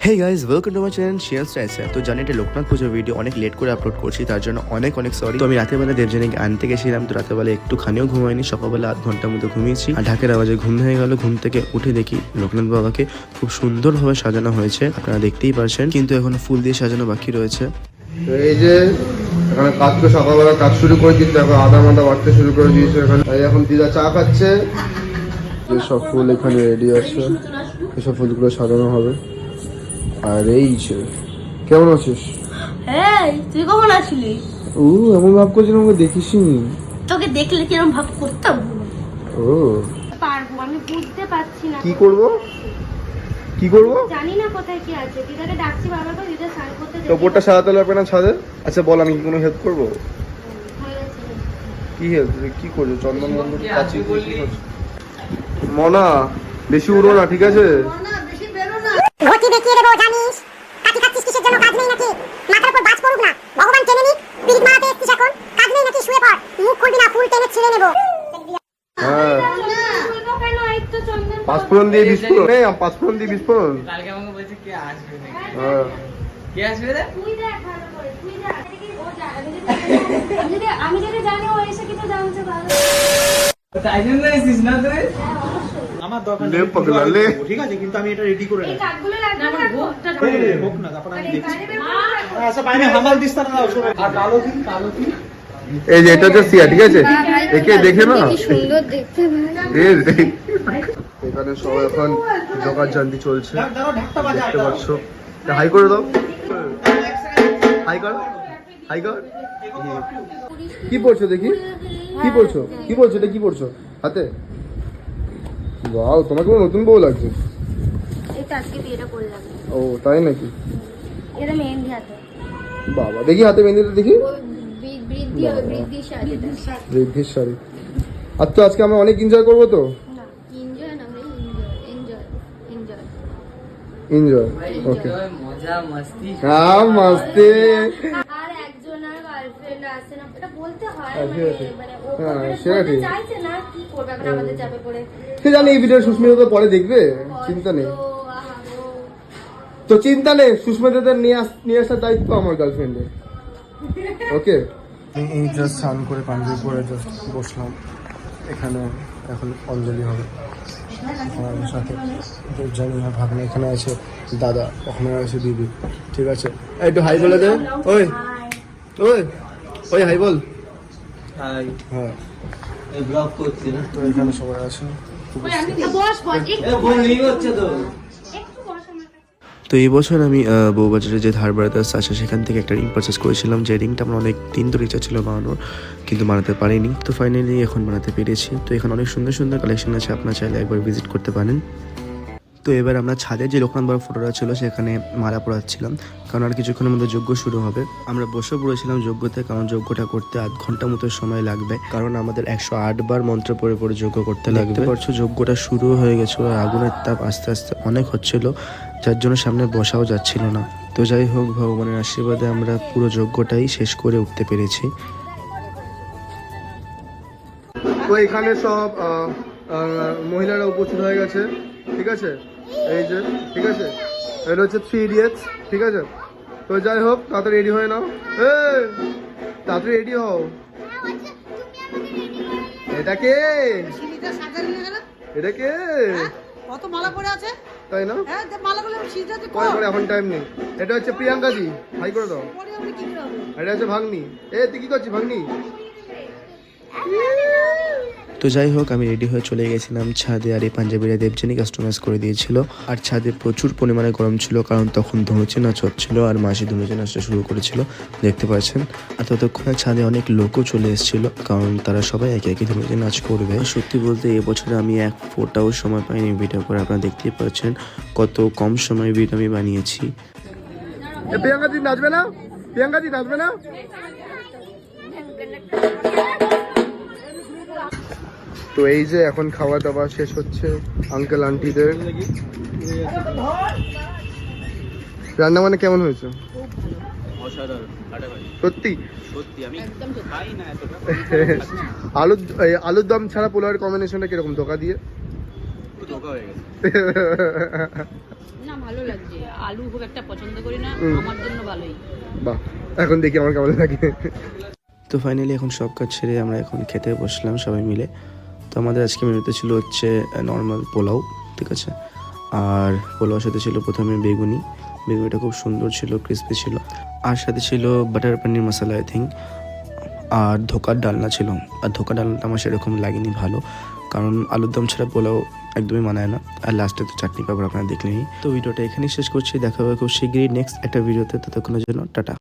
Hey guys, welcome to my channel শিয়াল style. তো জানি এটা লোকনাথ পুজোর ভিডিও অনেক লেট করে আপলোড করছি, তার জন্য অনেক সরি। তো আমি রাতের বেলা দেবজানীকে আনতে গেছিলাম, তো রাতের বেলা একটুখানিও ঘুমাইনি, সকালবেলা 8 ঘন্টার মতো ঘুমিয়েছি। আর ঢাকের আওয়াজে ঘুম হয়ে গেল। ঘুম থেকে উঠে দেখি লোকনাথ বাবাকে খুব সুন্দরভাবে সাজানো হয়েছে, আপনারা দেখতেই পারছেন, কিন্তু এখনো ফুল দিয়ে সাজানো বাকি রয়েছে। এই যে এখানে কাজ তো সকালবেলা কাজ শুরু করে দিচ্ছে, এখন আধা ঘন্টা বাড়তে শুরু করে দিয়েছে। এখানে এখন দিদা চা খাচ্ছে। সব ফুল এখানে রেডি আছে, এসব ফুলগুলো সাজানো হবে। আর এই যে কেমন আছিস? হ্যাঁ, তুই কখন আসলি? ও এমন ভাব করছিলাম, আমাকে দেখিসনি। তোকে দেখলে কিরম ভাব করতাম? ও পারবো, আমি বুঝতে পারছি না কি করব কি করব জানি না কোথায় কি আছে। দিদাকে ডাকছি বারবার করে, দিদা স্নান করতে তো ওপরটা সাজাতে লাগবে না ছাদে? আচ্ছা বল, আমি কি কোনো হেল্প করবো? কি হেল্প? কি করছো? চন্দন মন্দির কাছে মনা বেশি উড়ো না, ঠিক আছে? ঘটি দেখিয়ে দেবো জানিস। কাটি খাচ্ছিস কিসের জন্য? কাজ নেই নাকি? মাথার উপর বাজ পড়ুক না, ভগবান টেনে নিক। পিরিত মারাতে এসছিস এখন, কাজ নেই নাকি? শুয়ে পড়, মুখ খুলবি না, ফুল টেনে ছিঁড়ে নেবো। হ্যাঁ, পাঁচফোড়ন দিয়ে বিস্ফোরণ। এই পাঁচফোড়ন দিয়ে বিস্ফোরণ। কালকে আমাকে বলছে কে আসবে নাকি? হ্যাঁ, কে আসবে রে? তুই দেখ ভালো করে, তুই দেখ। ও জানে, আমি যদি জানি ও এসে কিছু জানছে তাহলে তাই জন্য এসেছিস না তুই? আমার দরকার লে নেই, পাগলা লে। ঠিক আছে, কিন্তু আমি এটা রেডি করে এই রাখি। কাঠগুলো লাগবে না, ভোগটা হোক না, তারপর আমি দেখছি। মা আচ্ছা বাইরে হামাল দিস না, দাও শোনো। আর কালো কি এই যে এটা হচ্ছে সিয়া, ঠিক আছে? একে দেখে না সুন্দর দেখতে ভাই। এখানে সব এখন জোগাড় জান্তি চলছে, দাও ঢাকটা বাজা। দেখতে পাচ্ছ। হাই করে দাও, হাই কর, হাই কর। কি পড়ছো দেখি? কি পড়ছো? কি পড়ছো? এটা কি পড়ছো হাতে? ওয়াও, তোমাকে নতুন বউ লাগছে। এটা আজকে বিয়েটা করে যাবে। ও তাই নাকি? এটা মেহেন্দি হাতে। বাবা দেখি হাতে মেহেন্দিটা দেখি। বৃদ্ধি হবে, বৃদ্ধি শাড়ি। ঋদ্ধির শাড়ি। আর তো আজকে আমরা অনেক এনজয় করবো তো। এনজয় না, এনজয়। এনজয় ওকে। মজা মস্তি। হ্যাঁ মাস্তি। আর একজনের গার্লফ্রেন্ড আছে না, এটা বলতে হয়। আছে, আছে। মানে ও হ্যাঁ, বলতে সেটা ঠিক। চাইছে না, কি করবে এখন আমাদের যাবে পড়ে। সে জানি এই ভিডিও সুস্মিতা তো পরে দেখবে, চিন্তা নেই। তো চিন্তা নেই, সুস্মিতা নিয়ে আসার দায়িত্ব আমার গার্লফ্রেন্ডের। ওকে, এই জাস্ট স্নান করে পাঞ্জাবি পরে জাস্ট বসলাম এখানে। এখন অঞ্জলি হবে আমার সাথে। জানি না, ভাবনা এখানে আছে, দাদা ওখানে আছে, দিদি, ঠিক আছে? একটু হাই বলে দে। ওই ওই ওই হাই বল। হাই। হ্যাঁ, এই ব্লগ করছি না। তো এখানে সবাই আছে। বস বস এ বোন নিয়ে হচ্ছে তো। একটু বস আমার কাছে। তো এই বছর আমি বউবাজারে যে ধার ব্রাদার্স আছে সেখান থেকে একটা রিং পারচেস করেছিলাম, যে রিংটা আমার অনেক দিন ধরে ইচ্ছা ছিল বানানোর, কিন্তু বানাতে পারিনি। তো ফাইনালি এখন বানাতে পেরেছি। তো এখানে অনেক সুন্দর কালেকশন আছে, আপনারা চাইলে একবার ভিজিট করতে পারেন। তো এবার আমরা ছাদে যে লোকনাথ বাবার ফটোটা ছিল সেখানে মালা পড়াচ্ছিলাম, কারণ আর কিছুক্ষণের মধ্যে যজ্ঞ শুরু হবে। আমরা বসে পড়েছিলাম যজ্ঞতে, কারণ যজ্ঞটা করতে 8 ঘন্টা মতো সময় লাগবে, কারণ আমাদের 108 বার মন্ত্র পড়ে পড়ে যজ্ঞ করতে লাগবে। পারছো যজ্ঞটা শুরু হয়ে গেছিল, আগুনের তাপ আস্তে আস্তে অনেক হচ্ছিল, যার জন্য সামনে বসাও যাচ্ছিল না। তো যাই হোক, ভগবানের আশীর্বাদে আমরা পুরো যজ্ঞটাই শেষ করে উঠতে পেরেছি। তো এখানে সব মহিলারা উপস্থিত হয়ে গেছে, ঠিক আছে? এই যে, ঠিক আছে, এটা হচ্ছে 3 ইডিয়টস, ঠিক আছে? তো যাই হোক, তাড়াতাড়ি রেডি হয়ে নাও। তাড়াতাড়ি রেডি হও। এটা কে? এটা কে? কত মালা পড়ে আছে, তাই না? হ্যাঁ যে মালাগুলো সিজাতে পরে পরে, এখন টাইম নেই। এটা হচ্ছে প্রিয়াঙ্কা জি, হাই করে দাও। পরে আমরা কি করব? এটা হচ্ছে ভাগ্নি। তুই কি করছিস ভাগ্নি? তো যাই হোক, আমি রেডি হয়ে চলে গেছিলাম ছাদে, আর এই পাঞ্জাবিরা দেবজানি কাস্টমাইজ করে দিয়েছিল। আর ছাদে প্রচুর পরিমাণে গরম ছিল, কারণ তখন ধনুচি নাচ হচ্ছিল আর মাসি ধনুচি নাচটা শুরু করেছিল, দেখতে পাচ্ছেন। আর ততক্ষণে ছাদে অনেক লোকও চলে এসেছিল, কারণ তারা সবাই একে একে ধনুচি নাচ করবে। সত্যি বলতে এবছরে আমি এক ফোটাও সময় পাইনি ভিডিও করে, আপনারা দেখতেই পাচ্ছেন কত কম সময় ভিডিও আমি বানিয়েছি। প্রিয়াঙ্কা জি নাচবে না? প্রিয়াঙ্কা জি নাচবে না? তো এই যে এখন খাওয়া দাওয়া শেষ হচ্ছে আঙ্কেল আন্টিদের। রান্না মানে কেমন হয়েছে? সত্যি? আলুর দম ছাড়া পোলাওয়ের কম্বিনেশনটা কিরকম? ধোকা দিয়ে ভালো লাগছে। আলু খুব একটা পছন্দ করি না, আমার জন্য ভালোই। বাহ, এখন দেখি আমার কেমন লাগে। তো ফাইনালি এখন সব কাজ ছেড়ে আমরা এখন খেতে বসলাম সবাই মিলে। তো আমাদের আজকে মেনুতে ছিল হচ্ছে নর্মাল পোলাও, ঠিক আছে। আর পোলাওর সাথে ছিল প্রথমে বেগুনিটা খুব সুন্দর ছিল, ক্রিস্পি ছিল। আর সাথে ছিল butter paneer masala I think. আর ধোকার ডালনা ছিল। আর ধোকার ডালনাটা আমার সেরকম লাগেনি ভালো, কারণ আলুর দম ছাড়া পোলাও একদমই মানায় না। আর লাস্টে তো চাটনি পাপড় আপনারা দেখলেনই। তো ভিডিওটা এখানেই শেষ করছি, দেখা হবে খুব শীঘ্রই নেক্সট একটা ভিডিওতে। ততক্ষণের জন্য টাটা।